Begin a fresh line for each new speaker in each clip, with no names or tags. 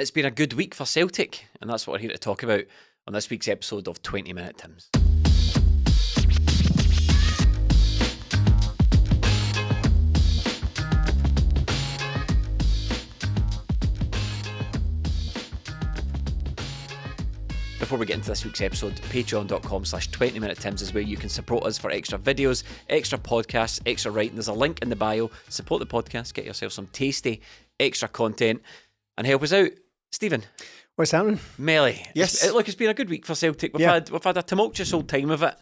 It's been a good week for Celtic, and that's what we're here to talk about on this week's episode of 20 Minute Tims. Before we get into this week's episode, patreon.com/20minutetims is where you can support us for extra videos, extra podcasts, extra writing. There's a link in the bio. Support the podcast, get yourself some tasty extra content, and help us out. Stephen.
What's happening?
Melly.
Yes.
It's been a good week for Celtic. We've had a tumultuous old time of it.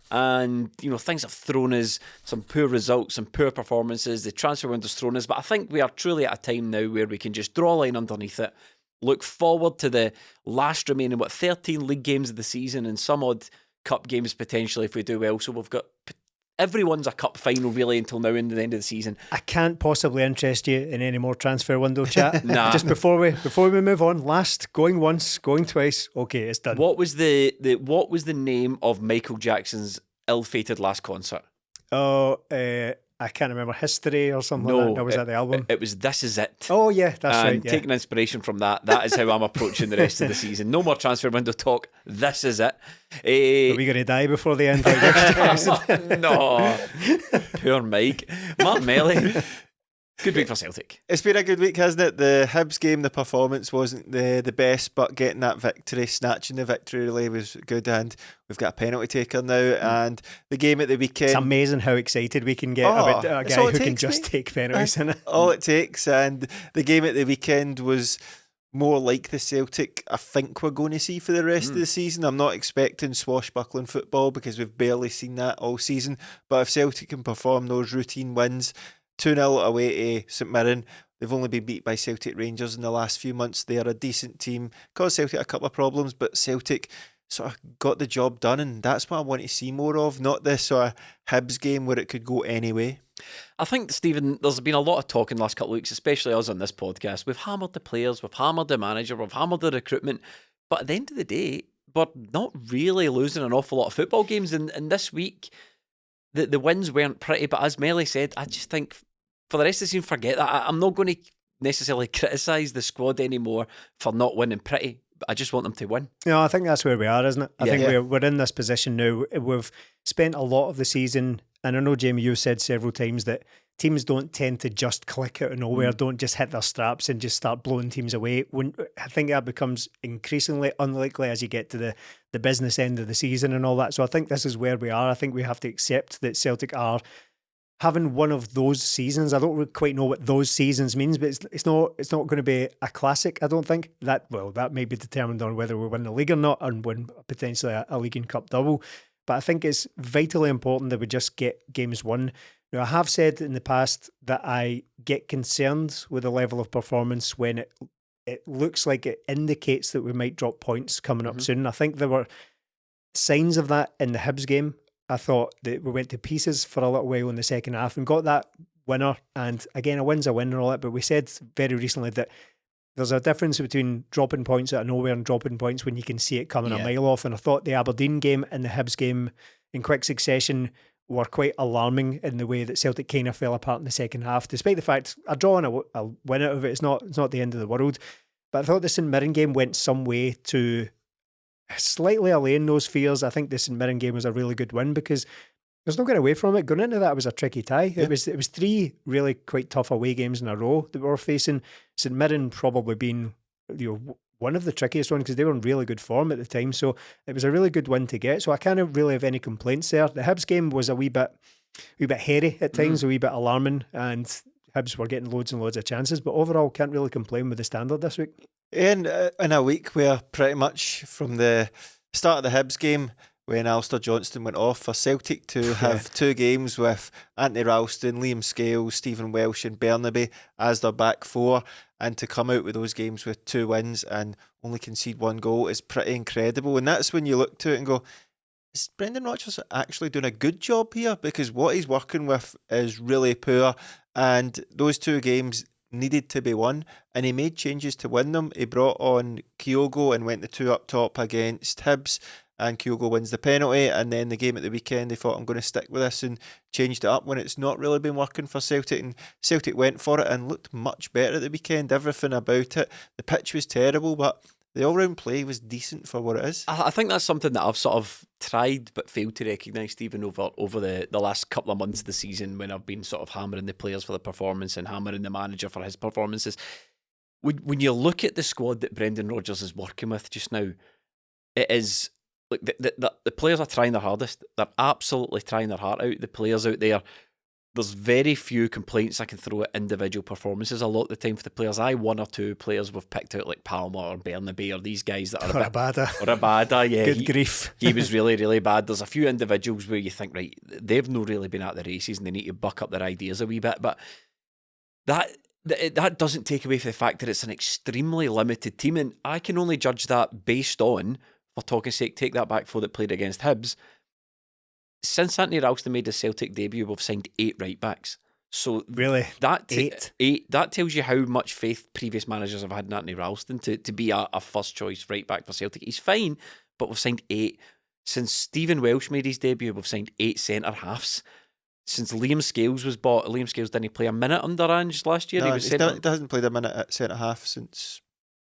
And, things have thrown us, some poor results, some poor performances. The transfer window's thrown us. But I think we are truly at a time now where we can just draw a line underneath it, look forward to the last remaining, 13 league games of the season and some odd cup games potentially if we do well. So we've got... Everyone's a cup final really until now and the end of the season.
I can't possibly interest you in any more transfer window chat.
Nah.
Just before we move on, going once, going twice. Okay, it's done.
What was the name of Michael Jackson's ill-fated last concert?
Oh, I can't remember. History or something like that. That was at the album.
It was This Is It.
Oh yeah, that's right. Yeah.
Taking inspiration from that. That is how I'm approaching the rest of the season. No more transfer window talk. This is it.
Are we going to die before the end? Like
No. Poor Mike. Mark Melly. Good week for Celtic.
It's been a good week, hasn't it? The Hibs game, the performance wasn't the best, but getting that victory, snatching the victory really was good, and we've got a penalty taker now, and the game at the weekend...
It's amazing how excited we can get about a guy who can just take penalties.
All it takes, and the game at the weekend was more like the Celtic I think we're going to see for the rest of the season. I'm not expecting swashbuckling football because we've barely seen that all season, but if Celtic can perform those routine wins... 2-0 away to St Mirren. They've only been beat by Celtic Rangers in the last few months. They are a decent team. Caused Celtic a couple of problems, but Celtic sort of got the job done, and that's what I want to see more of, not this sort of Hibs game where it could go any way.
I think, Stephen, there's been a lot of talk in the last couple of weeks, especially us on this podcast. We've hammered the players, we've hammered the manager, we've hammered the recruitment, but at the end of the day, we're not really losing an awful lot of football games, and this week... The wins weren't pretty, but as Melly said, I just think for the rest of the season, forget that. I'm not going to necessarily criticise the squad anymore for not winning pretty. I just want them to win.
No, I think that's where we are, isn't it? I think we're in this position now. We've spent a lot of the season, and I know, Jamie, you've said several times that teams don't tend to just click out of nowhere, don't just hit their straps and just start blowing teams away. I think that becomes increasingly unlikely as you get to the business end of the season and all that. So I think this is where we are. I think we have to accept that Celtic are having one of those seasons. I don't quite know what those seasons means, but it's not going to be a classic, I don't think. That may be determined on whether we win the league or not and win potentially a league and cup double. But I think it's vitally important that we just get games won. Now, I have said in the past that I get concerned with the level of performance when it looks like it indicates that we might drop points coming up soon. I think there were signs of that in the Hibs game. I thought that we went to pieces for a little while in the second half and got that winner. And again, a win's a win and all that. But we said very recently that there's a difference between dropping points out of nowhere and dropping points when you can see it coming a mile off. And I thought the Aberdeen game and the Hibs game in quick succession were quite alarming in the way that Celtic kind of fell apart in the second half, despite the fact a draw and a win out of it, it's not the end of the world. But I thought the St Mirren game went some way to slightly allaying those fears. I think the St Mirren game was a really good win because there's no getting away from it. Going into that, it was a tricky tie. Yeah. It was three really quite tough away games in a row that we were facing. St Mirren probably being one of the trickiest ones because they were in really good form at the time. So it was a really good win to get. So I can't really have any complaints there. The Hibs game was a wee bit hairy at times, a wee bit alarming, and Hibs were getting loads and loads of chances. But overall, can't really complain with the standard this week.
In a week where pretty much from the start of the Hibs game, when Alistair Johnston went off, for Celtic to have two games with Anthony Ralston, Liam Scales, Stephen Welsh and Bernaby as their back four, and to come out with those games with 2 wins and only concede 1 goal is pretty incredible. And that's when you look to it and go, is Brendan Rodgers actually doing a good job here? Because what he's working with is really poor, and those 2 games needed to be won, and he made changes to win them. He brought on Kyogo and went the 2 up top against Hibs, and Kyogo wins the penalty, and then the game at the weekend they thought, I'm going to stick with this, and changed it up when it's not really been working for Celtic, and Celtic went for it and looked much better at the weekend. Everything about it, the pitch was terrible, but the all-round play was decent for what it is.
I think that's something that I've sort of tried but failed to recognise, Stephen, over the last couple of months of the season, when I've been sort of hammering the players for the performance and hammering the manager for his performances. When you look at the squad that Brendan Rodgers is working with just now, it is like the players are trying their hardest. They're absolutely trying their heart out. The players out there, there's very few complaints I can throw at individual performances a lot of the time for the players. One or two players we've picked out, like PALMA or Bernabé, or these guys that are Abada, yeah.
Good grief.
He was really, really bad. There's a few individuals where you think, right, they've not really been at the races and they need to buck up their ideas a wee bit. But that doesn't take away from the fact that it's an extremely limited team. And I can only judge that based on, for talking's sake, take that back for that played against Hibs. Since Anthony Ralston made his Celtic debut, we've signed 8 right backs. So
really,
that
8.
That tells you how much faith previous managers have had in Anthony Ralston to be a first choice right back for Celtic. He's fine, but we've signed 8. Since Stephen Welsh made his debut, we've signed 8 centre halves. Since Liam Scales was bought, Liam Scales didn't play a minute under ANGE last year.
No,
he
hasn't played a minute at centre half since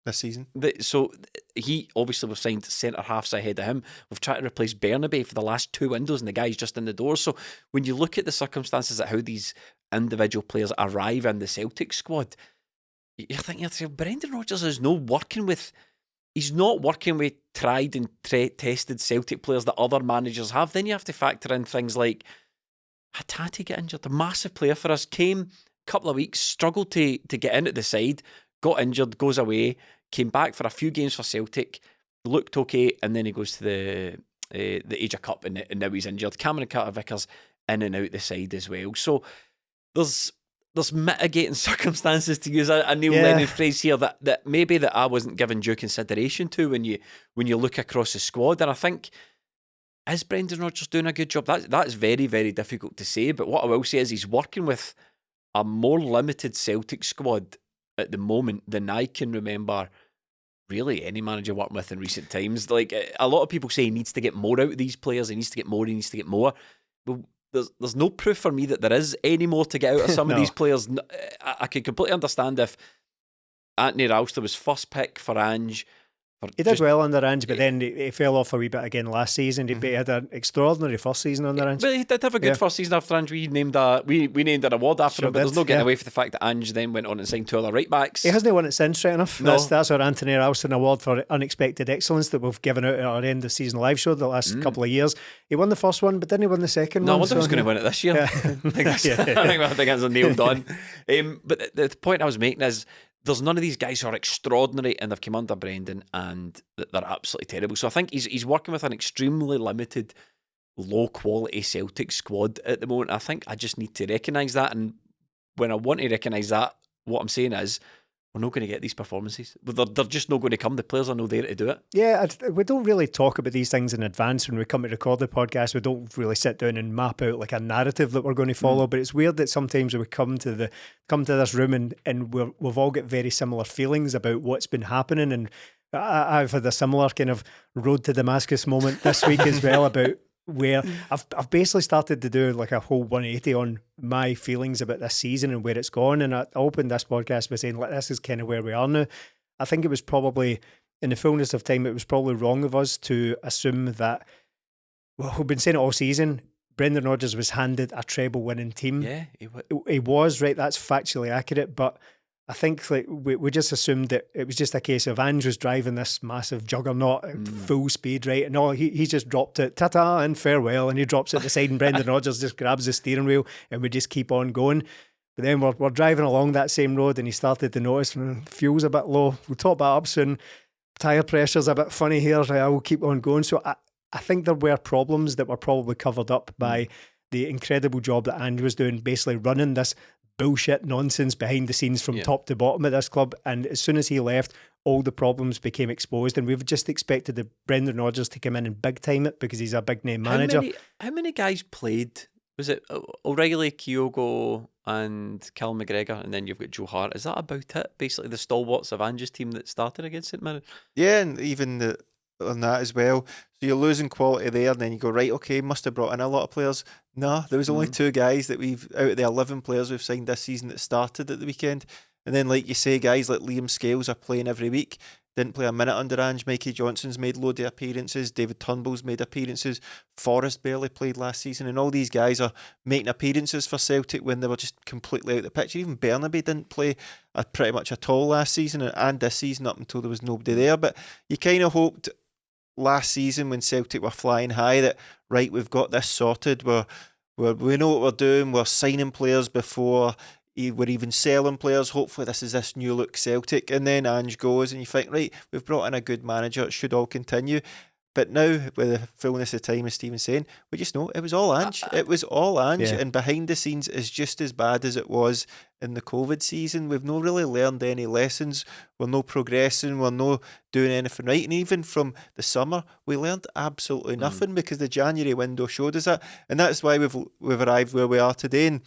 this season.
So he obviously, we've signed centre halves ahead of him. We've tried to replace Bernabé for the last 2 windows, and the guy's just in the door. So when you look at the circumstances at how these individual players arrive in the Celtic squad, you're thinking, Brendan Rodgers is not working with. He's not working with tried and tested Celtic players that other managers have. Then you have to factor in things like HATATE get injured, a massive player for us, came a couple of weeks, struggled to get into the side, got injured, goes away, came back for a few games for Celtic, looked okay, and then he goes to the Asia Cup and now he's injured. Cameron Carter-Vickers in and out the side as well. So there's mitigating circumstances, to use a Neil Lennon phrase here, that maybe that I wasn't given due consideration to when you look across the squad. And I think, is Brendan Rodgers doing a good job? That's very, very difficult to say. But what I will say is he's working with a more limited Celtic squad at the moment than I can remember really any manager working with in recent times. Like, a lot of people say he needs to get more out of these players. He needs to get more. Well, there's no proof for me that there is any more to get out of some of these players. I could completely understand if Anthony Ralston was first pick for ANGE.
He did well under ANGE, but then he fell off a wee bit again last season. He had an extraordinary first season under ANGE.
But he did have a good first season after ANGE. We named an award after him, but there's no getting away from the fact that ANGE then went on and signed 2 other right backs.
He hasn't won it since, right enough.
No.
That's our Anthony Ralston Award for unexpected excellence that we've given out at our end of season live show the last couple of years. He won the first one, but didn't he win the second one?
No, I wonder who's going to win it this year. I think that's a nailed on. But the point I was making is, there's none of these guys who are extraordinary and they've come under Brendan and they're absolutely terrible. So I think he's working with an extremely limited, low quality Celtic squad at the moment. I think I just need to recognise that, and when I want to recognise that, what I'm saying is, we're not going to get these performances. They're just not going to come. The players are not there to do it.
Yeah, we don't really talk about these things in advance when we come to record the podcast. We don't really sit down and map out like a narrative that we're going to follow. But it's weird that sometimes we come to this room and we've all got very similar feelings about what's been happening. And I've had a similar kind of road to Damascus moment this week as well, about where I've basically started to do like a whole 180 on my feelings about this season and where it's gone. And I opened this podcast by saying, like, this is kind of where we are now. I think it was probably, in the fullness of time, it was probably wrong of us to assume that, well, we've been saying it all season, Brendan Rodgers was handed a treble winning team.
Yeah,
he was, right? That's factually accurate. But I think like we just assumed that it was just a case of Ange was driving this massive juggernaut at full speed, right? And he just dropped it, ta-ta and farewell, and he drops it beside and Brendan Rodgers just grabs the steering wheel and we just keep on going. But then we're driving along that same road and he started to notice fuel's a bit low. We'll talk about up soon. Tyre pressure's a bit funny here. I will keep on going. So I think there were problems that were probably covered up by the incredible job that Ange was doing, basically running this bullshit nonsense behind the scenes from top to bottom at this club. And as soon as he left, all the problems became exposed, and we've just expected the Brendan Rodgers to come in and big time it because he's a big name manager.
How many guys played? Was it O'Reilly, Kyogo and Cal McGregor, and then you've got Joe Hart? Is that about it? Basically the stalwarts of Ange's team that started against St Mirren?
Yeah, and even on that as well. So you're losing quality there, and then you go, right, okay, must have brought in a lot of players. No, there was only 2 guys that out of the 11 players we've signed this season that started at the weekend. And then, like you say, guys like Liam Scales are playing every week. Didn't play a minute under Ange. Mikey Johnson's made loads of appearances. David Turnbull's made appearances. Forrest barely played last season. And all these guys are making appearances for Celtic when they were just completely out of the picture. Even Bernaby didn't play pretty much at all last season and this season up until there was nobody there. But you kind of hoped last season when Celtic were flying high that, right, we've got this sorted. We know what we're doing. We're signing players before we're even selling players. Hopefully this is this new look Celtic. And then Ange goes and you think, right, we've brought in a good manager. It should all continue. But now, with the fullness of time, as Stephen's saying, we just know it was all Ange. It was all Ange. And behind the scenes is just as bad as it was in the COVID season. We've not really learned any lessons. We're not progressing. We're not doing anything right. And even from the summer, we learned absolutely nothing because the January window showed us that. And that's why we've arrived where we are today. And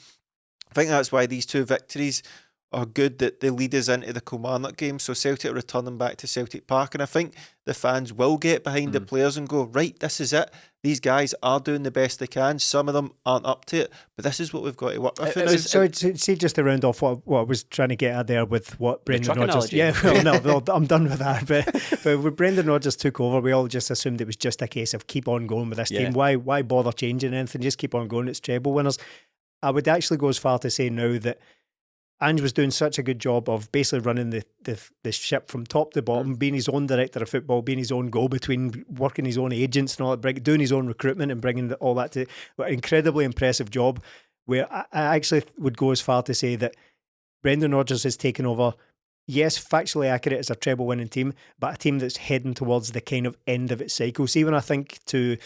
I think that's why these 2 victories are good, that they lead us into the Kilmarnock game. So Celtic are returning back to Celtic Park, and I think the fans will get behind the players and go, right, this is it. These guys are doing the best they can. Some of them aren't up to it, but this is what we've got to work with.
So see, just to round off what I was trying to get at there with what Brendan Rodgers... Yeah, well, no, I'm done with that. But when Brendan Rodgers took over, we all just assumed it was just a case of keep on going with this team. Why bother changing anything? Just keep on going. It's treble winners. I would actually go as far to say now that Ange was doing such a good job of basically running the ship from top to bottom, being his own director of football, being his own go-between, working his own agents and all that, doing his own recruitment and bringing all that to an incredibly impressive job, where I actually would go as far to say that Brendan Rodgers has taken over, yes, factually accurate as a treble-winning team, but a team that's heading towards the kind of end of its cycle. See, when I think you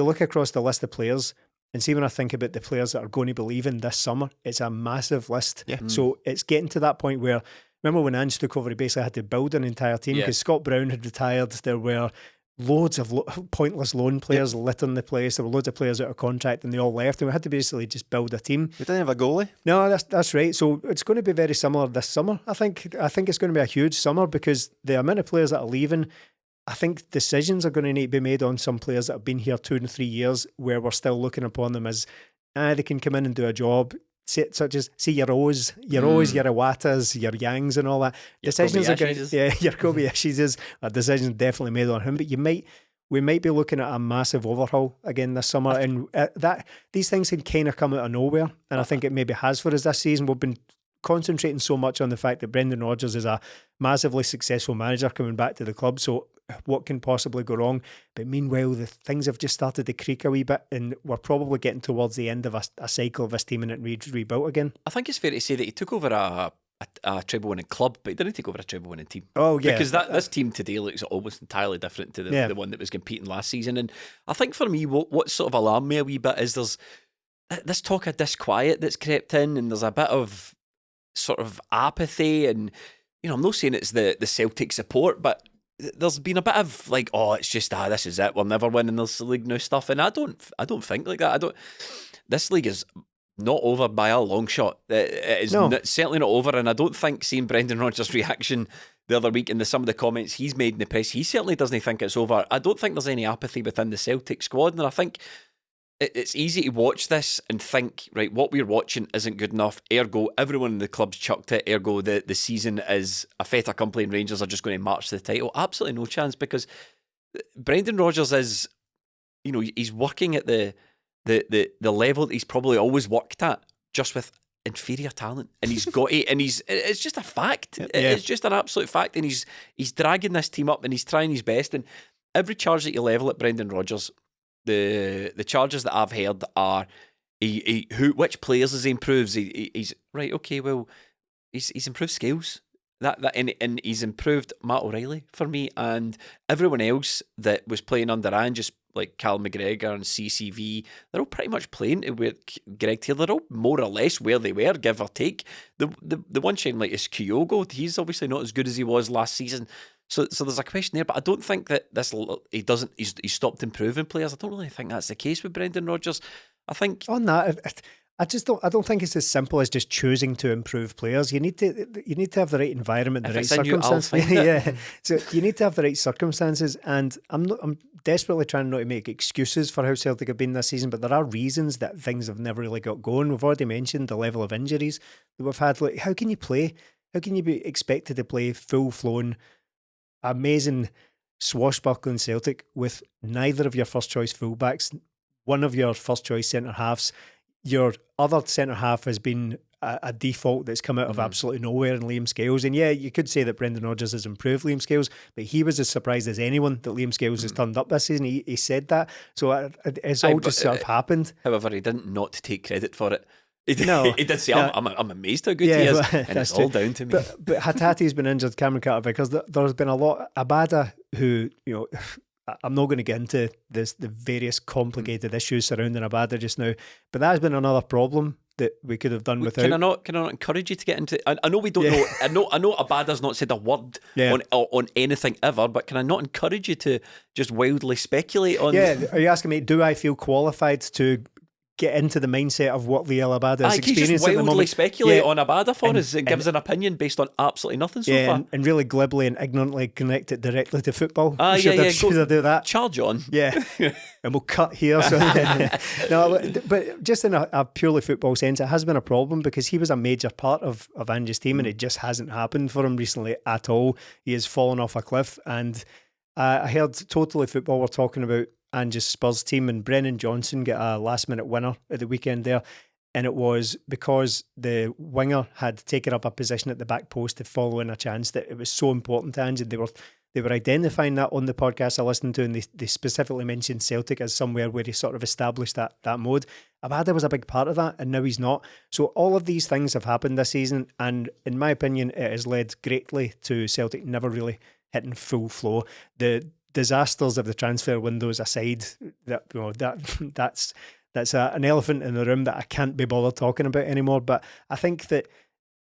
look across the list of players, and see, when I think about the players that are going to be leaving this summer, it's a massive list. Yeah. So it's getting to that point where, remember when Ange took over, he basically had to build an entire team because Scott Brown had retired. There were loads of pointless loan players littering the place. There were loads of players out of contract and they all left. And we had to basically just build a team.
We didn't have a goalie.
No, that's right. So it's going to be very similar this summer. I think it's going to be a huge summer because the amount of players that are leaving, I think decisions are going to need to be made on some players that have been here 2 and 3 years where we're still looking upon them as they can come in and do a job, such as, see, your O's, your Iwatas, your Yangs and all that. Decisions are going to, your Kobayashi's is a decision definitely made on him, but we might be looking at a massive overhaul again this summer, and that these things can kind of come out of nowhere, and I think it maybe has for us this season. We've been concentrating so much on the fact that Brendan Rodgers is a massively successful manager coming back to the club, so what can possibly go wrong? But meanwhile, the things have just started to creak a wee bit, and we're probably getting towards the end of a cycle of this team and it needs rebuilt again.
I think it's fair to say that he took over a treble-winning club, but he didn't take over a treble-winning team.
Oh, yeah.
Because this team today looks almost entirely different to the one that was competing last season. And I think for me, what sort of alarmed me a wee bit is there's this talk of disquiet that's crept in, and there's a bit of sort of apathy, and I'm not saying it's the Celtic support, but there's been a bit of like, oh, it's just this is it, we're never winning this league now stuff, and I don't think like that. This league is not over by a long shot. It is certainly not over, and I don't think seeing Brendan Rodgers' reaction the other week and some of the comments he's made in the press, he certainly doesn't think it's over. I don't think there's any apathy within the Celtic squad, and I think it's easy to watch this and think, right, what we're watching isn't good enough, ergo everyone in the club's chucked it, ergo the season is a fait accompli and Rangers are just going to march to the title. Absolutely no chance, because Brendan Rodgers is, he's working at the level that he's probably always worked at, just with inferior talent, and he's got it, and it's just a fact. It's just an absolute fact, and he's dragging this team up, and he's trying his best, and every charge that you level at Brendan Rodgers, the charges that I've heard are which players has he improves. He's right, okay, well, he's improved Scales. And he's improved Matt O'Reilly for me, and everyone else that was playing under Ange, just like Cal McGregor and CCV, they're all pretty much playing with Greg Taylor. They're all more or less where they were, give or take. The one shining light is Kyogo. He's obviously not as good as he was last season. So there's a question there, but I don't think that he's stopped improving players. I don't really think that's the case with Brendan Rodgers. I think
on that, I don't think it's as simple as just choosing to improve players. You need to have the right environment, the right circumstances. Yeah. So you need to have the right circumstances. And I'm desperately trying not to make excuses for how Celtic have been this season, but there are reasons that things have never really got going. We've already mentioned the level of injuries that we've had. Like, how can you play? How can you be expected to play full-flown, amazing, swashbuckling Celtic with neither of your first-choice fullbacks, one of your first-choice centre-halves? Your other centre-half has been a default that's come out of absolutely nowhere in Liam Scales. And yeah, you could say that Brendan Rodgers has improved Liam Scales, but he was as surprised as anyone that Liam Scales has turned up this season. He said that. So it's all just sort of happened.
However, he didn't not take credit for it. He did say, I'm amazed how good he is, and it's all down to me.
But Hatate's been injured, Cameron Carter, because there's been a lot. Abada, who, I'm not going to get into the various complicated issues surrounding Abada just now, but that has been another problem that we could have done without.
Can I not encourage you to get into? I know we don't know. I know Abada's not said a word on anything ever, but can I not encourage you to just wildly speculate on? Yeah,
are you asking me? Do I feel qualified to get into the mindset of what Liel Abada is experiencing
just
at the moment?
Speculate on Abada for us and give us an opinion based on absolutely nothing so far.
And really glibly and ignorantly connect it directly to football. Should I do that?
Charge on.
Yeah. And we'll cut here. So no, but just in a purely football sense, it has been a problem because he was a major part of Ange's team and it just hasn't happened for him recently at all. He has fallen off a cliff. And I heard Totally Football were talking about Ange's Spurs team, and Brennan Johnson got a last minute winner at the weekend there, and it was because the winger had taken up a position at the back post to follow in a chance that it was so important to Ange, and they were identifying that on the podcast I listened to, and they specifically mentioned Celtic as somewhere where he sort of established that mode. Abada was a big part of that, and now he's not. So all of these things have happened this season, and in my opinion it has led greatly to Celtic never really hitting full flow. The disasters of the transfer windows aside, that's an elephant in the room that I can't be bothered talking about anymore. But I think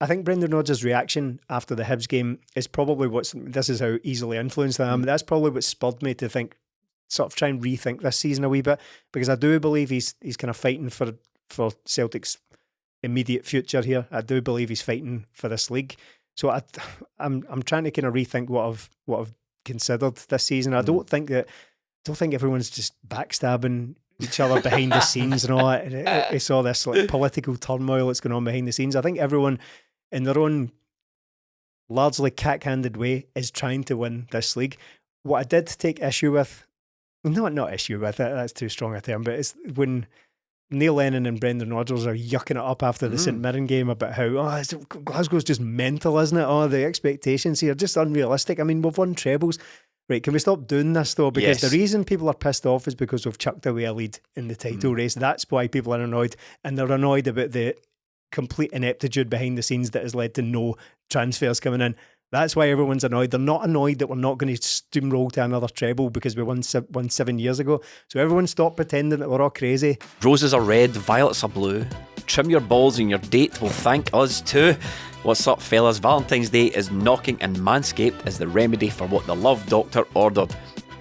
Brendan Rodgers' reaction after the Hibs game is probably this is how easily influenced I am. That's probably what spurred me to think, sort of try and rethink this season a wee bit, because I do believe he's kind of fighting for Celtic's immediate future here. I do believe he's fighting for this league. So I'm trying to kind of rethink what I've considered this season. I don't think everyone's just backstabbing each other behind the scenes and all that. It's all this like political turmoil that's going on behind the scenes. I think everyone in their own largely cack-handed way is trying to win this league. What I did take issue with, not issue with, that's too strong a term, but it's when Neil Lennon and Brendan Rodgers are yucking it up after the St Mirren game about how Glasgow's just mental, isn't it? The expectations here are just unrealistic. I mean, we've won trebles. Right, can we stop doing this though? Because the reason people are pissed off is because we've chucked away a lead in the title race. That's why people are annoyed, and they're annoyed about the complete ineptitude behind the scenes that has led to no transfers coming in. That's why everyone's annoyed. They're not annoyed that we're not going to steamroll to another treble because we won 7 years ago. So everyone stop pretending that we're all crazy.
Roses are red, violets are blue. Trim your balls and your date will thank us too. What's up, fellas? Valentine's Day is knocking, and Manscaped is the remedy for what the love doctor ordered.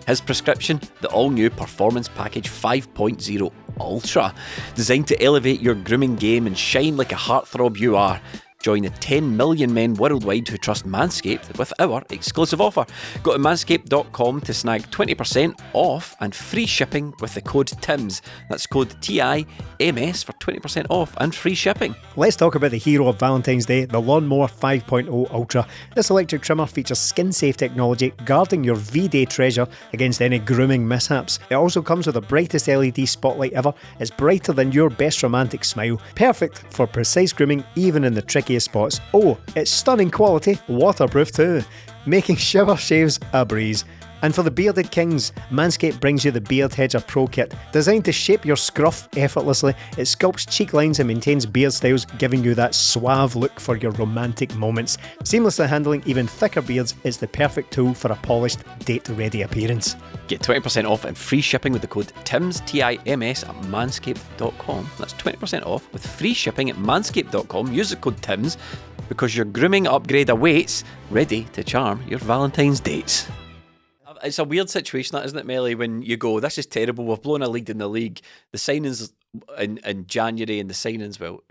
His prescription, the all-new Performance Package 5.0 Ultra, designed to elevate your grooming game and shine like a heartthrob you are. Join the 10 million men worldwide who trust Manscaped with our exclusive offer. Go to manscaped.com to snag 20% off and free shipping with the code TIMS. That's code TIMS for 20% off and free shipping.
Let's talk about the hero of Valentine's Day, the Lawnmower 5.0 Ultra. This electric trimmer features skin-safe technology, guarding your V-Day treasure against any grooming mishaps. It also comes with the brightest LED spotlight ever. It's brighter than your best romantic smile. Perfect for precise grooming, even in the trickiest spots. Oh, it's stunning quality, waterproof too, making shower shaves a breeze. And for the bearded kings, Manscaped brings you the Beard Hedger Pro Kit. Designed to shape your scruff effortlessly, it sculpts cheek lines and maintains beard styles, giving you that suave look for your romantic moments. Seamlessly handling even thicker beards, it's the perfect tool for a polished, date-ready appearance.
Get 20% off and free shipping with the code TIMS, T-I-M-S, at manscaped.com. That's 20% off with free shipping at manscaped.com. Use the code TIMS because your grooming upgrade awaits, ready to charm your Valentine's dates. It's a weird situation, that, isn't it, Melly, when you go, this is terrible, we've blown a lead in the league, the signings in January and the signings, well,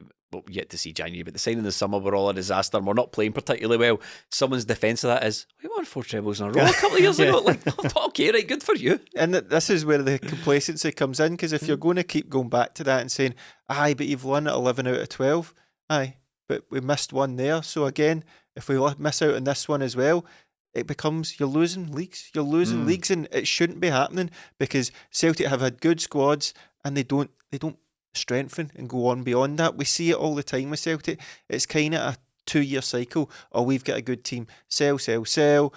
yet to see January, but the signing in the summer were all a disaster and we're not playing particularly well. Someone's defence of that is, we won 4 trebles in a row a couple of years ago. Like, okay, right, good for you.
And this is where the complacency comes in, because if you're going to keep going back to that and saying, aye, but you've won at 11 out of 12, aye, but we missed one there. So again, if we miss out on this one as well, it becomes you're losing leagues. You're losing leagues, and it shouldn't be happening, because Celtic have had good squads and they don't strengthen and go on beyond that. We see it all the time with Celtic. It's kind of a 2-year cycle. Oh, we've got a good team. Sell,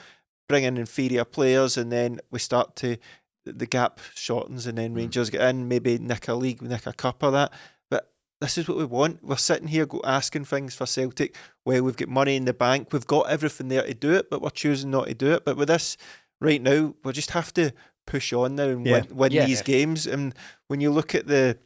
bring in inferior players, and then we start to, the gap shortens, and then Rangers get in, maybe nick a league, nick a cup or that. But this is what we want. We're sitting here asking things for Celtic where we've got money in the bank. We've got everything there to do it, but we're choosing not to do it. But with this right now, we just have to push on now and win these games. And when you look at the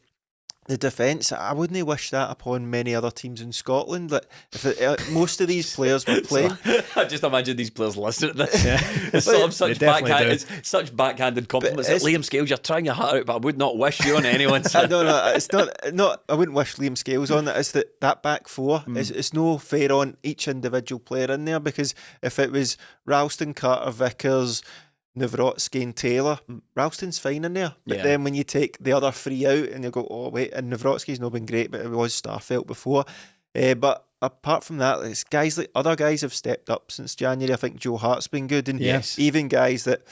defence, I wouldn't wish that upon many other teams in Scotland. Like, if most of these players were playing,
I just imagine these players listening to this. It's such backhanded compliments. Like, Liam Scales, you're trying your heart out, but I would not wish you on anyone.
No, it's not. I wouldn't wish Liam Scales on it. It's that back four. It's no fair on each individual player in there, because if it was Ralston, Carter, Vickers, Nawrocki and Taylor, Ralston's fine in there, but then when you take the other 3 out and you go, oh wait, and Nawrocki's not been great, but it was Starfelt before, but apart from that, it's guys like other guys have stepped up since January. I think Joe Hart's been good, and even guys that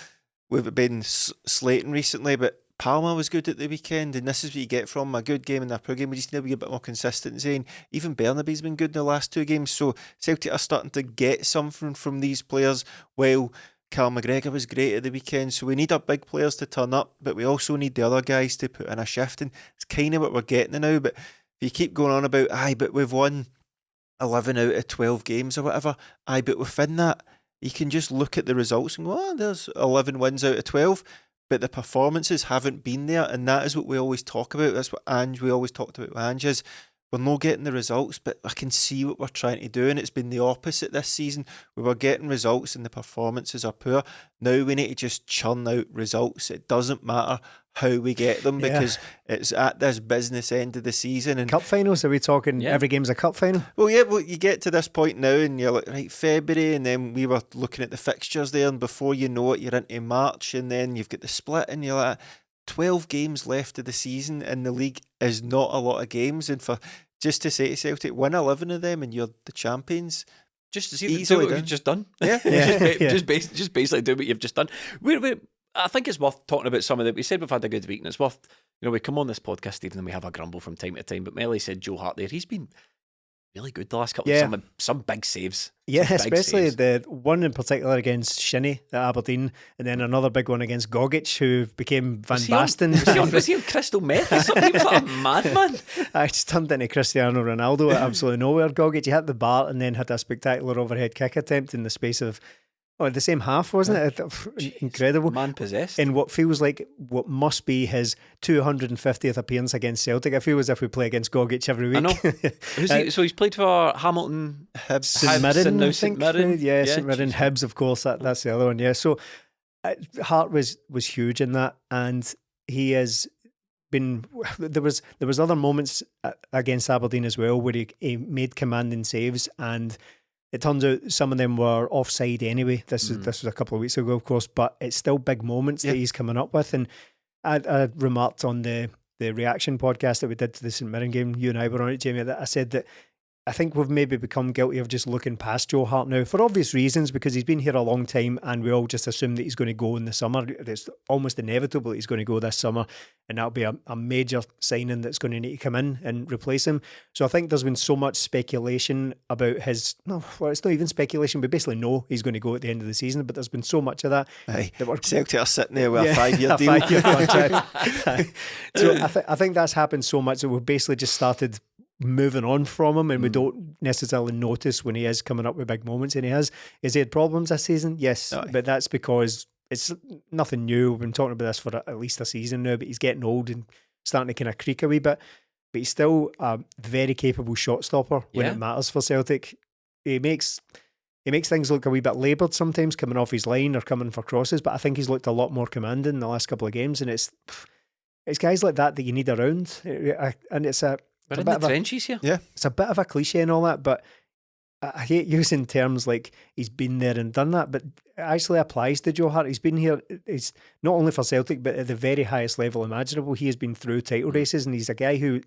we've been slating recently, but Palma was good at the weekend, and this is what you get from a good game and a poor game. We just need to be a bit more consistency, and even Bernaby's been good in the last 2 games, so Celtic are starting to get something from these players. Well, Cal McGregor was great at the weekend, so we need our big players to turn up, but we also need the other guys to put in a shift, and it's kind of what we're getting now. But if you keep going on about, but we've won 11 out of 12 games or whatever, but within that, you can just look at the results and go, there's 11 wins out of 12, but the performances haven't been there, and that is what we always talk about. That's what we always talked about with Ange, is we're not getting the results, but I can see what we're trying to do, and it's been the opposite this season. We were getting results and the performances are poor. Now we need to just churn out results. It doesn't matter how we get them, because it's at this business end of the season. And
cup finals, are we talking every game's a cup final?
Well, you get to this point now and you're like, right, February, and then we were looking at the fixtures there, and before you know it, you're into March, and then you've got the split, and you're like, 12 games left of the season in the league is not a lot of games, and for just to say to Celtic, win 11 of them and you're the champions,
just to see what you've just done. Just basically do what you've just done. I think it's worth talking about some of that. We said we've had a good week, and it's worth, we come on this podcast, Stephen, and we have a grumble from time to time, but Melly said Joe Hart there, he's been really good the last couple of some big saves.
Yeah, especially the one in particular against Shinnie at Aberdeen, and then another big one against Gogic, who became Van Basten.
Was he on crystal meth or something? What a madman.
I just turned into Cristiano Ronaldo at absolutely nowhere. Gogic, he hit the bar and then had a spectacular overhead kick attempt in the space of the same half, wasn't it? Incredible.
Man possessed.
In what feels like what must be his 250th appearance against Celtic. I feel as if we play against Gogic every week.
I know. So he's played for Hamilton,
Hibs, St Mirren,
St Mirren.
St Mirren, Hibs, of course. That's the other one. Yeah. So Hart was huge in that, and he has been. There was other moments against Aberdeen as well where he made commanding saves, and it turns out some of them were offside anyway. This was a couple of weeks ago, of course, but it's still big moments that he's coming up with. And I remarked on the reaction podcast that we did to the St Mirren game, you and I were on it, Jamie, that I said that I think we've maybe become guilty of just looking past Joe Hart now for obvious reasons, because he's been here a long time and we all just assume that he's going to go in the summer. It's almost inevitable that he's going to go this summer, and that'll be a major signing that's going to need to come in and replace him. So I think there's been so much speculation about it's not even speculation. We basically know he's going to go at the end of the season, but there's been so much of that.
Celtic are sitting there with a 5-year deal.
5-year contract. So I think that's happened so much that we've basically just started moving on from him, and we don't necessarily notice when he is coming up with big moments, and he has. Has he had problems this season? Yes, but that's because it's nothing new. We've been talking about this for at least a season now, but he's getting old and starting to kind of creak a wee bit, but he's still a very capable shot stopper when it matters for Celtic. He makes things look a wee bit laboured sometimes coming off his line or coming for crosses, but I think he's looked a lot more commanding in the last couple of games, and it's it's guys like that you need around, and it's a.
We're in the trenches here.
Yeah,
it's a bit of a cliche and all that, but I hate using terms like he's been there and done that, but it actually applies to Joe Hart. He's been here. He's not only for Celtic, but at the very highest level imaginable. He has been through title races, and he's a guy who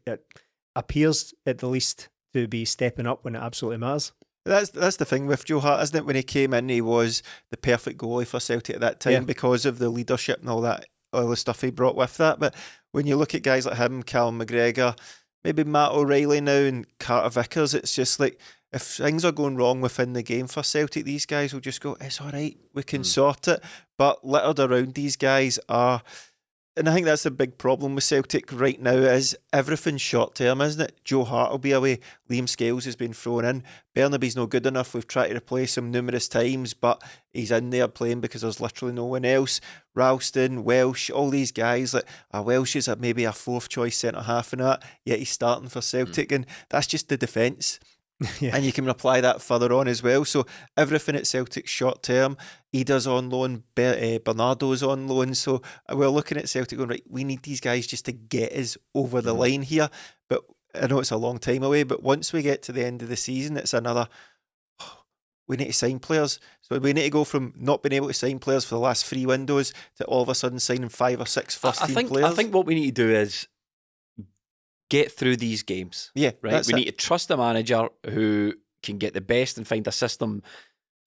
appears at the least to be stepping up when it absolutely matters.
That's the thing with Joe Hart, isn't it? When he came in, he was the perfect goalie for Celtic at that time because of the leadership and all the stuff he brought with that. But when you look at guys like him, Callum McGregor, maybe Matt O'Reilly now, and Carter Vickers, it's just like, if things are going wrong within the game for Celtic, these guys will just go, it's all right, we can sort it. But littered around these guys are... And I think that's the big problem with Celtic right now, is everything's short term, isn't it? Joe Hart will be away. Liam Scales has been thrown in. Bernaby's no good enough. We've tried to replace him numerous times, but he's in there playing because there's literally no one else. Ralston, Welsh, all these guys. Like Welsh is maybe a fourth choice centre half and that, yet he's starting for Celtic, and that's just the defence. And you can apply that further on as well. So everything at Celtic's short term. Ida's on loan, Bernardo's on loan. So we're looking at Celtic going, right, we need these guys just to get us over the line here. But I know it's a long time away, but once we get to the end of the season, it's another, we need to sign players. So we need to go from not being able to sign players for the last 3 windows to all of a sudden signing 5 or 6 first-team players.
I think what we need to do is get through these games.
Yeah,
right. We need to trust the manager who can get the best and find a system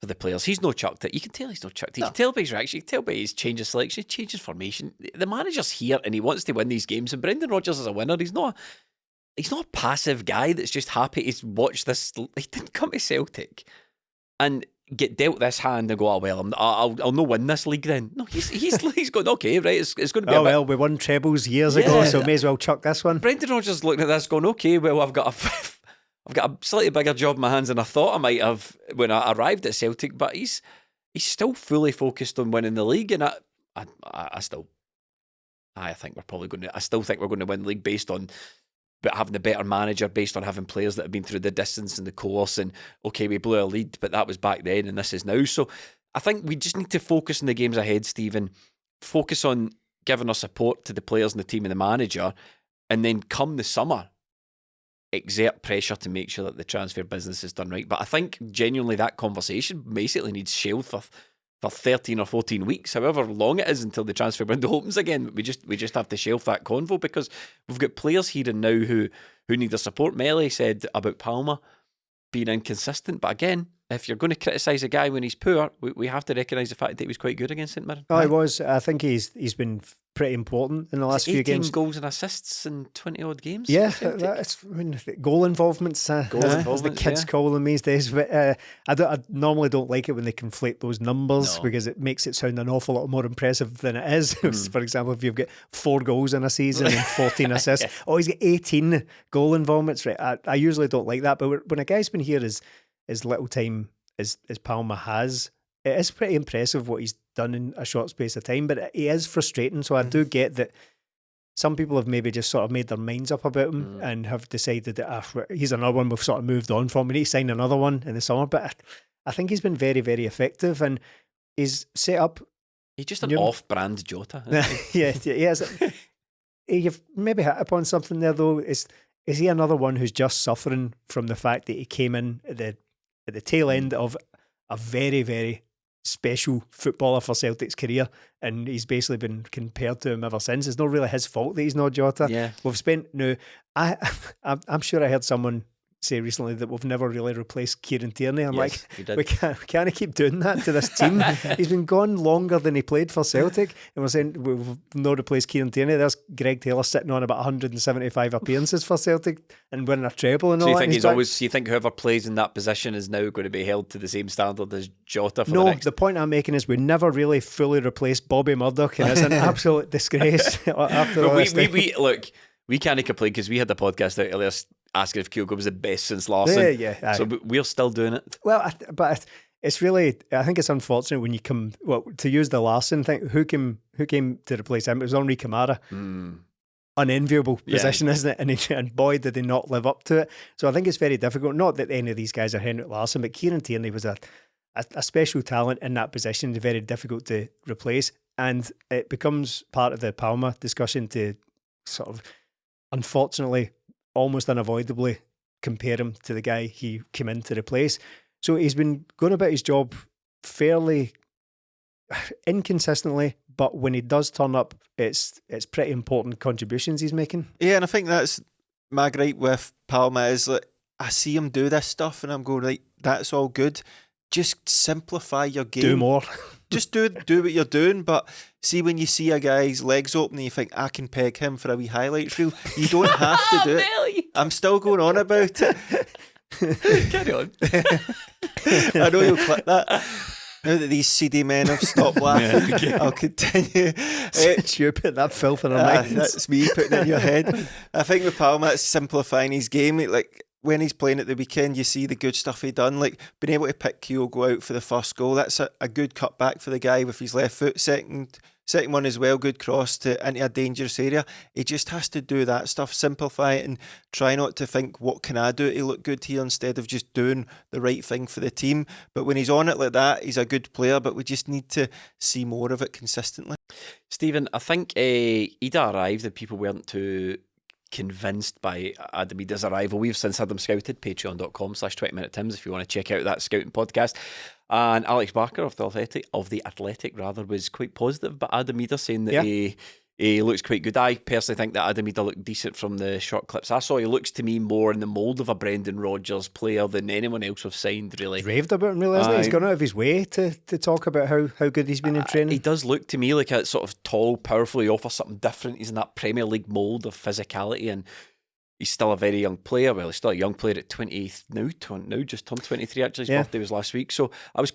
for the players. He's no chucked it. You can tell he's no chucked it. You can tell by his reaction. You can tell by his change of selection, change of formation. The manager's here and he wants to win these games. And Brendan Rodgers is a winner. He's not a passive guy that's just happy to watch this. He didn't come to Celtic and get dealt this hand and go, oh well, I'll no win this league then. No, he's going, okay, right, it's going to be
well, we won trebles years ago, so may as well chuck this one.
Brendan Rodgers looking at this going, okay, well, I've got a slightly bigger job in my hands than I thought I might have when I arrived at Celtic, but he's still fully focused on winning the league, and I still think we're going to win the league based on having a better manager, based on having players that have been through the distance and the course. And okay, we blew a lead, but that was back then and this is now. So I think we just need to focus on the games ahead, Stephen. Focus on giving our support to the players and the team and the manager, and then come the summer, exert pressure to make sure that the transfer business is done right. But I think genuinely that conversation basically needs shelved for 13 or 14 weeks, however long it is until the transfer window opens again. We just have to shelf that convo because we've got players here and now who need the support. Melly said about Palma being inconsistent, but again, if you're going to criticise a guy when he's poor, we have to recognise the fact that he was quite good against St Mirren.
Oh, he was. I think he's been pretty important in the last few games.
18 goals and assists in 20 odd games.
Yeah, goal involvements. As the kids call them these days. But I normally don't like it when they conflate those numbers because it makes it sound an awful lot more impressive than it is. For example, if you've got 4 goals in a season and 14 assists, he's got 18 goal involvements. Right, I usually don't like that, but when a guy's been here as little time as Palma has, it is pretty impressive what he's done in a short space of time, but he is frustrating. So I do get that some people have maybe just sort of made their minds up about him and have decided that he's another one we've sort of moved on from. We need to sign another one in the summer. But I think he's been very, very effective, and he's set up.
He's just an off-brand Jota.
Yeah, he is. You've maybe hit upon something there, though. Is he another one who's just suffering from the fact that he came in at the tail end of a very, very special footballer for Celtic's career, and he's basically been compared to him ever since? It's not really his fault that he's not Jota.
Yeah.
We've spent I'm sure I heard someone say recently that we've never really replaced Kieran Tierney. I'm like, we can't keep doing that to this team. He's been gone longer than he played for Celtic, and we're saying we've not replaced Kieran Tierney. There's Greg Taylor sitting on about 175 appearances for Celtic and winning a treble and all that.
So you think whoever plays in that position is now going to be held to the same standard as Jota for the next?
The point I'm making is we never really fully replaced Bobby Murdoch, and it's an absolute disgrace after all this time.
Look, we can't complain because we had the podcast out earlier asking if Kyogo was the best since Larson.
Yeah.
So we're still doing it.
Well, but it's really, I think it's unfortunate when you come, to use the Larson thing, who came to replace him? It was Henri Camara. Unenviable position, isn't it? And boy, did they not live up to it. So I think it's very difficult. Not that any of these guys are Henrik Larsson, but Kieran Tierney was a special talent in that position, very difficult to replace. And it becomes part of the Palma discussion to sort of, unfortunately, almost unavoidably compare him to the guy he came in to replace. So he's been going about his job fairly inconsistently, but when he does turn up, it's pretty important contributions he's making.
Yeah, and I think that's my gripe with Palma is like, I see him do this stuff and I'm going, right, that's all good. Just simplify your game.
Do more.
Just do what you're doing. But see, when you see a guy's legs open and you think, I can peg him for a wee highlights reel, you don't have to do it. I'm still going on about it.
Carry on.
I know you'll clip that. Now that these seedy men have stopped laughing, I'll continue.
You put that filth in our minds.
That's me putting it in your head. I think with Palma, it's simplifying his game. Like, when he's playing at the weekend, you see the good stuff he done. Like, being able to pick Kyogo out for the first goal, that's a good cutback for the guy with his left foot. Second one as well, good cross into a dangerous area. He just has to do that stuff, simplify it, and try not to think, what can I do to look good here, instead of just doing the right thing for the team. But when he's on it like that, he's a good player, but we just need to see more of it consistently.
Stephen, I think IDAH arrived and people weren't too convinced by Adam Idah's arrival. We've since had him scouted, patreon.com/20minutetims if you want to check out that scouting podcast. And Alex Barker of the Athletic was quite positive about Adam Idah, saying that he looks quite good. I personally think that Adam Idah looked decent from the short clips I saw. He looks to me more in the mould of a Brendan Rodgers player than anyone else we've signed, really.
He's raved about him, really, hasn't he? He's gone out of his way to talk about how good he's been in training.
He does look to me like a sort of tall, powerful. He offers something different. He's in that Premier League mould of physicality, and he's still a very young player. Well, he's still a young player at 20 now, just turned 23 actually. His birthday was last week. So I was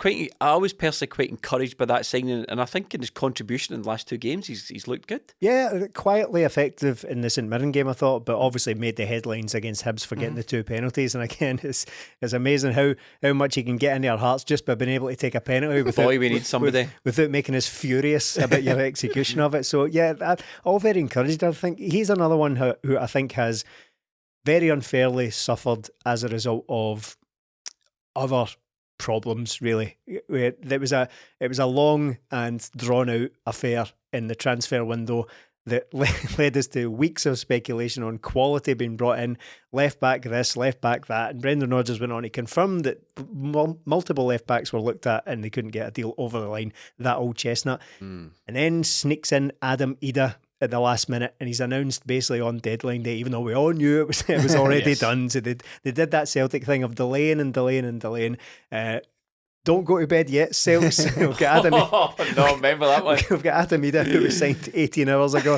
personally quite encouraged by that signing, and I think in his contribution in the last two games, he's looked good. Yeah,
quietly effective in the St Mirren game, I thought, but obviously made the headlines against Hibs for getting the 2 penalties. And again, it's amazing how much he can get into our hearts just by being able to take a penalty
we need somebody
without making us furious about your execution of it. So yeah, all very encouraged. I think he's another one who I think has very unfairly suffered as a result of other problems, really. It was a long and drawn out affair in the transfer window that led us to weeks of speculation on quality being brought in, left back this, left back that, and Brendan Rodgers went on to confirm that multiple left backs were looked at and they couldn't get a deal over the line, that old chestnut. And then sneaks in Adam Idah at the last minute, and he's announced basically on deadline day, even though we all knew it was already done. So they did that Celtic thing of delaying. Don't go to bed yet, Celts. We've got Adam.
No, remember that one.
We've got Adam Idah, who was signed 18 hours ago.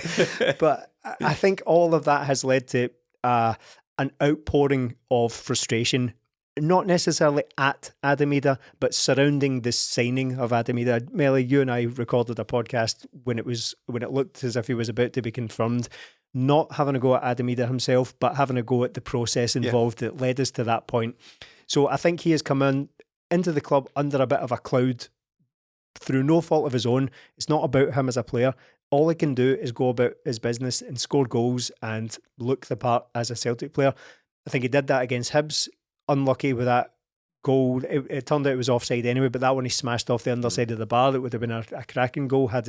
But I think all of that has led to an outpouring of frustration, not necessarily at Adam Idah, but surrounding the signing of Adam Idah. Melly, you and I recorded a podcast when it looked as if he was about to be confirmed, not having a go at Adam Idah himself, but having a go at the process involved that led us to that point. So I think he has come into the club under a bit of a cloud through no fault of his own. It's not about him as a player. All he can do is go about his business and score goals and look the part as a Celtic player. I think he did that against Hibs. Unlucky with that goal. It turned out it was offside anyway, but that one he smashed off the underside of the bar. It would have been a cracking goal had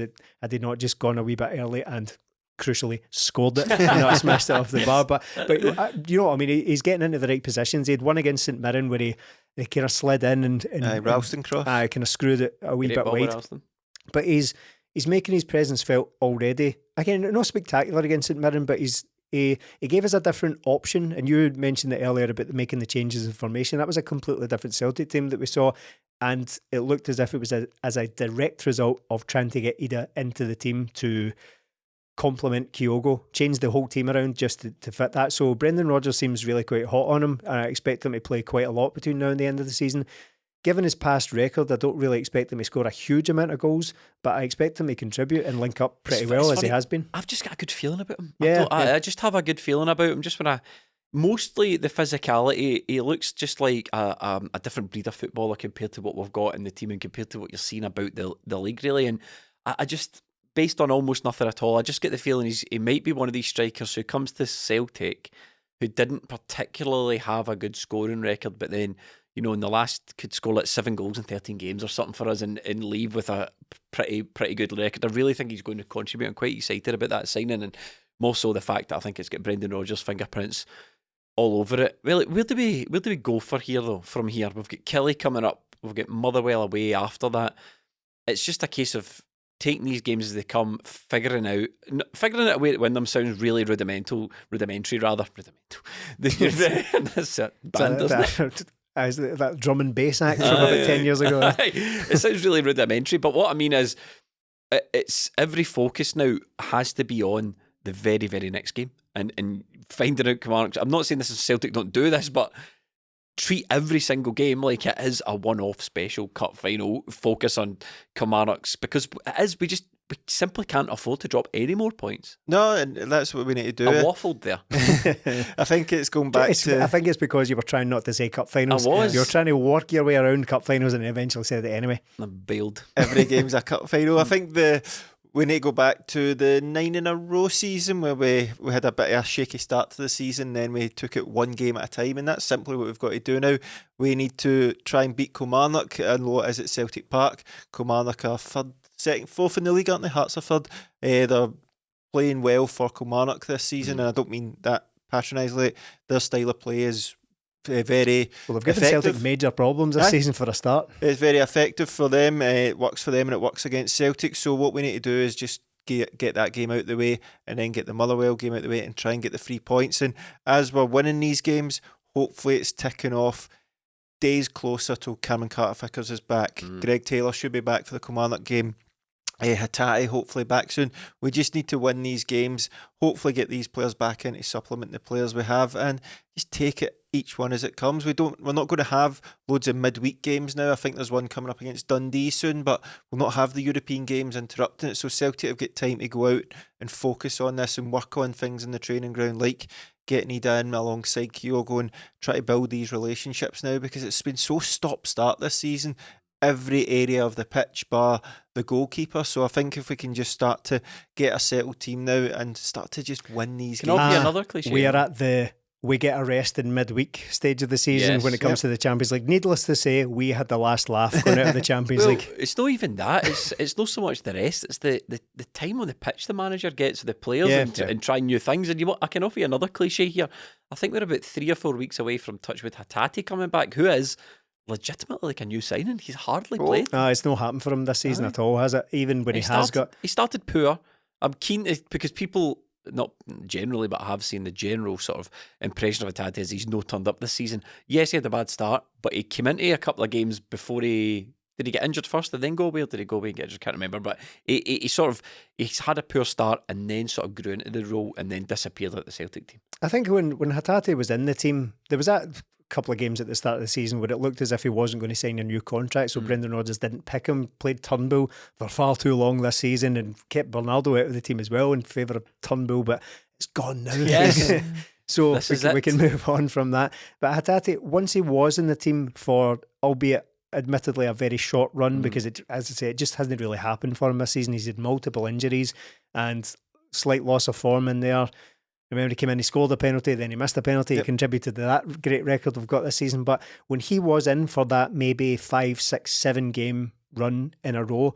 he not just gone a wee bit early and crucially scored it, not smashed it off the bar. But you know what I mean? He's getting into the right positions. He had one against St Mirren where he kind of slid in and
Ralston cross.
Kind of screwed it a wee bit wide. But he's making his presence felt already. Again, not spectacular against St Mirren, but he gave us a different option. And you mentioned it earlier about making the changes in formation. That was a completely different Celtic team that we saw, and it looked as if it was as a direct result of trying to get Idah into the team to complement Kyogo, change the whole team around just to fit that. So Brendan Rodgers seems really quite hot on him, and I expect him to play quite a lot between now and the end of the season. Given his past record, I don't really expect him to score a huge amount of goals, but I expect him to contribute and link up pretty well as he has been.
I've just got a good feeling about him.
Yeah,
I just have a good feeling about him. Just mostly the physicality, he looks just like a different breed of footballer compared to what we've got in the team and compared to what you're seeing about the league, really. And I just, based on almost nothing at all, I just get the feeling he might be one of these strikers who comes to Celtic who didn't particularly have a good scoring record, but then, you know, in the last could score like 7 goals in 13 games or something for us and leave with a pretty good record. I really think he's going to contribute. I'm quite excited about that signing, and More so the fact that I think it's got Brendan Rodgers' fingerprints all over it. Well, where do we go from here? We've got Kelly coming up. We've got Motherwell away after that. It's just a case of taking these games as they come, figuring out a way to win them sounds really rudimentary. That's a band, doesn't it?
That drum and bass act from about 10 years ago.
It sounds really rudimentary, but what I mean is, it's every focus now has to be on the very, very next game and finding out Kilmarnock. I'm not saying this is Celtic don't do this, but treat every single game like it is a one-off special cup final. Focus on Kilmarnock's, because it is. We simply can't afford to drop any more points.
No, and that's what we need to do.
I waffled there.
I think it's going back to...
I think it's because you were trying not to say cup finals.
I was.
You were trying to work your way around cup finals and eventually said it anyway.
I bailed.
Every game's a cup final. I think we need to go back to the 9-in-a-row season where we had a bit of a shaky start to the season, then we took it one game at a time, and that's simply what we've got to do now. We need to try and beat Kilmarnock. I know it is at Celtic Park. Kilmarnock are third, second, fourth in the league, aren't they? Hearts are third. They're playing well for Kilmarnock this season, and I don't mean that patronisingly. Their style of play is very
Well, they've given
effective.
Celtic major problems this season for a start.
It's very effective for them. It works for them and it works against Celtic. So what we need to do is just get that game out of the way, and then get the Motherwell game out of the way and try and get the 3 points. And as we're winning these games, hopefully it's ticking off days closer till Cameron Carter-Vickers is back. Greg Taylor should be back for the Kilmarnock game. HATATE hopefully back soon. We just need to win these games, hopefully get these players back in to supplement the players we have, and just take it each one as it comes. We're not going to have loads of midweek games now. I think there's one coming up against Dundee soon, but we'll not have the European games interrupting it. So Celtic have got time to go out and focus on this and work on things in the training ground, like getting IDAH in alongside Kyogo and try to build these relationships now, because it's been so stop-start this season. Every area of the pitch bar the goalkeeper. So I think if we can just start to get a settled team now and start to just win these
games. Can I offer you another cliche?
We are at the we get a rest in midweek stage of the season when it comes to the Champions League. Needless to say, we had the last laugh going out of the Champions League.
It's not even that. It's not so much the rest. It's the time on the pitch the manager gets with the players and trying new things. And I can offer you another cliche here. I think we're about 3 or 4 weeks away from Touchwood HATATE coming back, who is legitimately like a new signing. He's hardly played.
It's not happened for him this season at all, has it? Even when he
started poor. I'm keen to, because people, not generally, but I have seen the general sort of impression of HATATE is he's no turned up this season. Yes, he had a bad start, but he came into a couple of games before did he get injured first and then go away, or did he go away and get injured? I can't remember, but he's had a poor start and then sort of grew into the role and then disappeared at the Celtic team.
I think when HATATE was in the team, there was that couple of games at the start of the season where it looked as if he wasn't going to sign a new contract, so Brendan Rodgers didn't pick him, played Turnbull for far too long this season and kept Bernardo out of the team as well in favour of Turnbull, but it's gone now.
Yes.
So we can move on from that. But HATATE, once he was in the team for, albeit admittedly a very short run, because it, as I say, it just hasn't really happened for him this season. He's had multiple injuries and slight loss of form in there. Remember, he came in, he scored a penalty, then he missed a penalty. He contributed to that great record we've got this season. But when he was in for that maybe 5, 6, 7 game run in a row,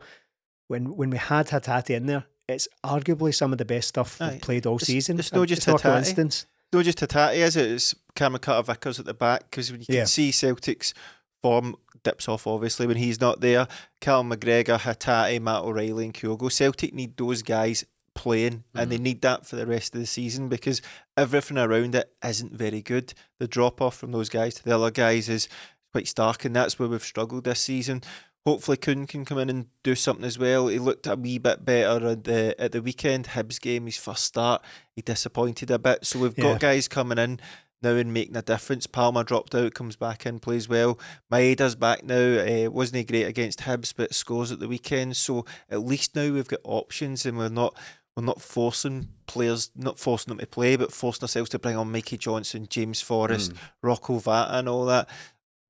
when we had HATATE in there, it's arguably some of the best stuff we've played all season.
It's not just
HATATE. Coincidence.
Not just HATATE, is it? It's Cameron Carter-Vickers at the back, because you can see Celtic's form dips off, obviously, when he's not there. Callum McGregor, HATATE, Matt O'Reilly and Kyogo. Celtic need those guys playing, and they need that for the rest of the season, because everything around it isn't very good. The drop off from those guys to the other guys is quite stark, and that's where we've struggled this season. Hopefully Kuhn can come in and do something as well. He looked a wee bit better at the weekend. Hibs game, his first start, he disappointed a bit. So we've got guys coming in now and making a difference. Palma dropped out, comes back in, plays well. Maeda's back now. Wasn't he great against Hibs, but scores at the weekend. So at least now we've got options, and we're not forcing players, not forcing them to play, but forcing ourselves to bring on Mikey Johnson, James Forrest, Rocco Vata and all that.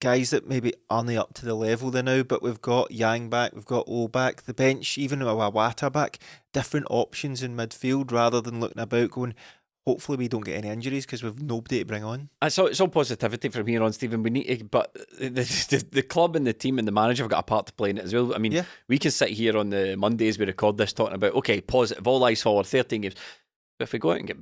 Guys that maybe aren't up to the level they now, but we've got Yang back, we've got O back, the bench, even with Wata back, different options in midfield rather than looking about going, hopefully we don't get any injuries because we've nobody to bring on.
So it's all positivity from here on, Stephen. We need to, but the club and the team and the manager have got a part to play in it as well. I mean, we can sit here on the Mondays we record this talking about, okay, positive, all eyes forward, 13 games. But if we go out and get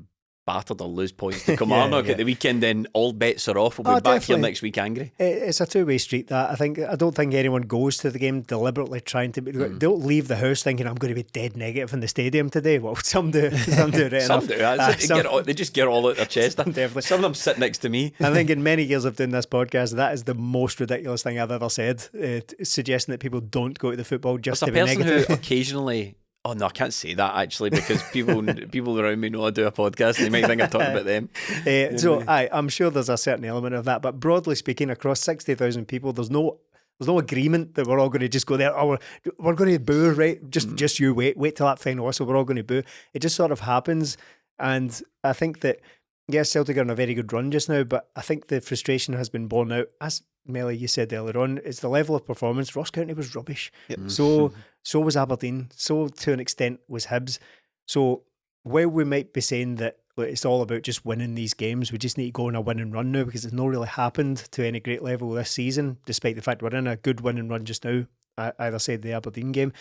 battered or lose points to Kilmarnock at the weekend, then all bets are off. We'll be back here next week angry.
It's a two-way street, that. I don't think anyone goes to the game deliberately trying to don't leave the house thinking I'm going to be dead negative in the stadium today. Well, some do right
some do. They just get it all out their chest.
Definitely.
Some of them sit next to me.
I think in many years of doing this podcast, that is the most ridiculous thing I've ever said, suggesting that people don't go to the football just to be negative.
There's a person who occasionally... Oh no, I can't say that actually, because people around me know I do a podcast and they might think I'm talking about them.
I'm sure there's a certain element of that, but broadly speaking, across 60,000 people, there's no agreement that we're all going to just go there. Oh, we're going to boo, right? Just you wait till that final whistle. We're all going to boo. It just sort of happens, and I think that yes, Celtic are on a very good run just now, but I think the frustration has been borne out. As Melly, you said earlier on, it's the level of performance. Ross County was rubbish. Yep. So was Aberdeen. So to an extent was Hibs. So while we might be saying that it's all about just winning these games, we just need to go on a winning run now, because it's not really happened to any great level this season, despite the fact we're in a good winning run just now. I either said the Aberdeen game.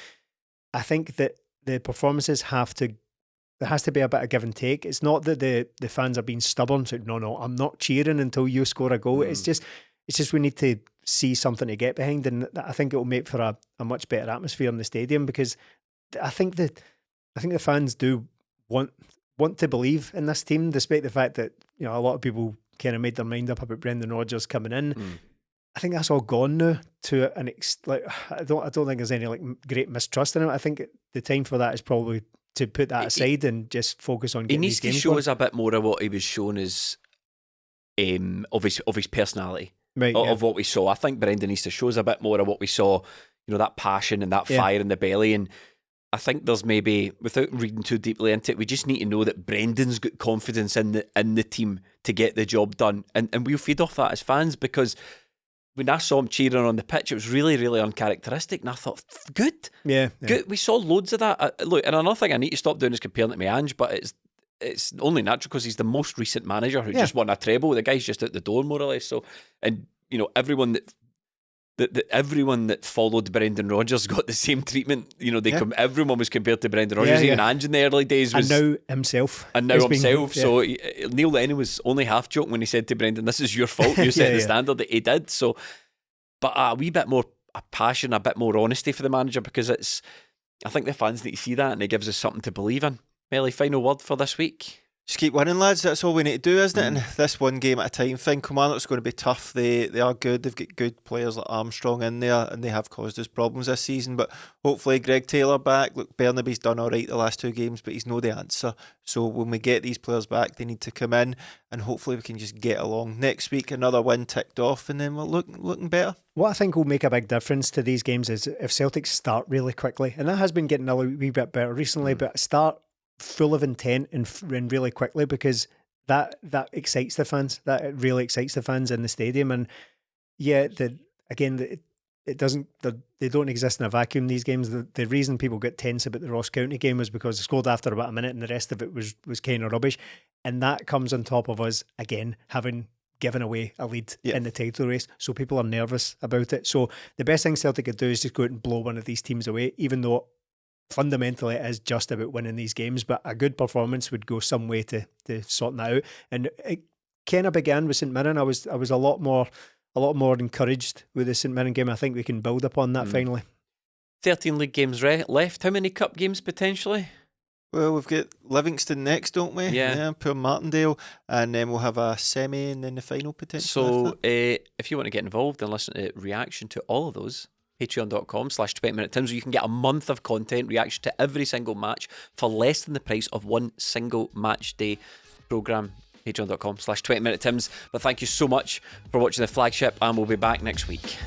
I think that the performances there has to be a bit of give and take. It's not that the fans are being stubborn. So no, I'm not cheering until you score a goal. It's just we need to see something to get behind, and I think it will make for a much better atmosphere in the stadium, because I think the fans do want to believe in this team, despite the fact that a lot of people kind of made their mind up about Brendan Rodgers coming in. I think that's all gone now to an I don't think there's any great mistrust in it. I think the time for that is probably to put that aside and just focus on getting these games.
He needs to show us a bit more of what he was shown as of his personality.
Right,
of what we saw. I think Brendan needs to show us a bit more of what we saw, that passion and that fire in the belly. And I think there's maybe, without reading too deeply into it, we just need to know that Brendan's got confidence in the team to get the job done. And we'll feed off that as fans, because when I saw him cheering on the pitch, it was really, really uncharacteristic. And I thought, good. Yeah. Good. We saw loads of that. Look, and another thing I need to stop doing is comparing it to ANGE, but it's only natural because he's the most recent manager who just won a treble. The guy's just out the door, more or less. So, and everyone that followed Brendan Rodgers got the same treatment. Everyone was compared to Brendan Rodgers. Even ANGE in the early days was,
and now himself.
So Neil Lennon was only half joking when he said to Brendan, "This is your fault. You set the standard." That he did. So, but a wee bit more passion, a bit more honesty for the manager, because I think the fans need to see that, and it gives us something to believe in. Melly, final word for this week?
Just keep winning, lads. That's all we need to do, isn't it? And this one game at a time thing. Kilmarnock's going to be tough. They are good. They've got good players like Armstrong in there, and they have caused us problems this season. But hopefully Greg Taylor back. Look, Bernaby's done all right the last two games, but he's no the answer. So when we get these players back, they need to come in, and hopefully we can just get along. Next week, another win ticked off, and then we're looking better.
What I think will make a big difference to these games is if Celtic start really quickly, and that has been getting a wee bit better recently, but start full of intent and really quickly, because that excites the fans. That really excites the fans in the stadium. And it doesn't. They don't exist in a vacuum. These games. The reason people get tense about the Ross County game was because they scored after about a minute, and the rest of it was kind of rubbish. And that comes on top of us again having given away a lead in the title race, so people are nervous about it. So the best thing Celtic could do is just go out and blow one of these teams away, even though fundamentally it is just about winning these games. But a good performance would go some way to sorting that out. And it kind of began with St Mirren. I was a lot more encouraged with the St Mirren game. I think we can build upon that finally.
13 league games left. How many cup games potentially?
Well, we've got Livingston next, don't we? Yeah, poor Martindale, and then we'll have a semi and then the final potentially.
So if you want to get involved and listen to reaction to all of those, patreon.com/20minutetims, where you can get a month of content, reaction to every single match for less than the price of one single match day programme. Patreon.com/20minutetims. But thank you so much for watching the flagship, and we'll be back next week.